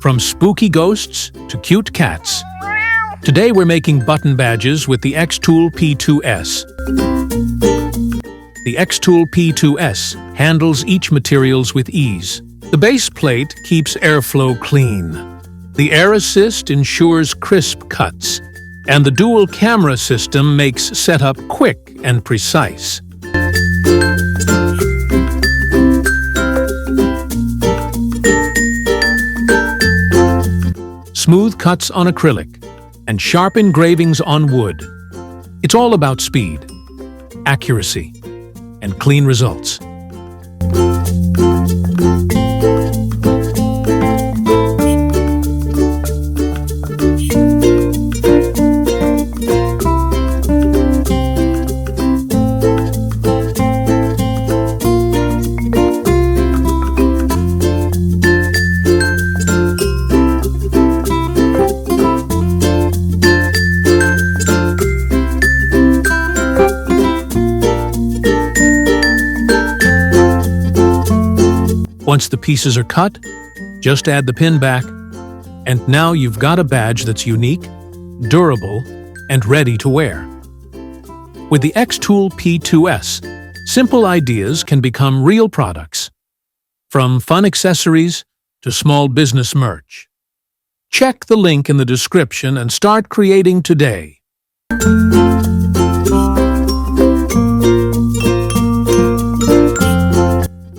From spooky ghosts to cute cats. Today we're making button badges with the xTool P2S. The xTool P2S handles each materials with ease. The base plate keeps airflow clean. The Air Assist ensures crisp cuts, and the dual camera system makes setup quick and precise. Smooth cuts on acrylic and sharp engravings on wood. It's all about speed, accuracy, and clean results. Once the pieces are cut, just add the pin back, and now you've got a badge that's unique, durable, and ready to wear. With the xTool P2S, simple ideas can become real products, from fun accessories to small business merch. Check the link in the description and start creating today.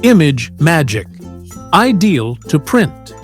Image magic. Ideal to print.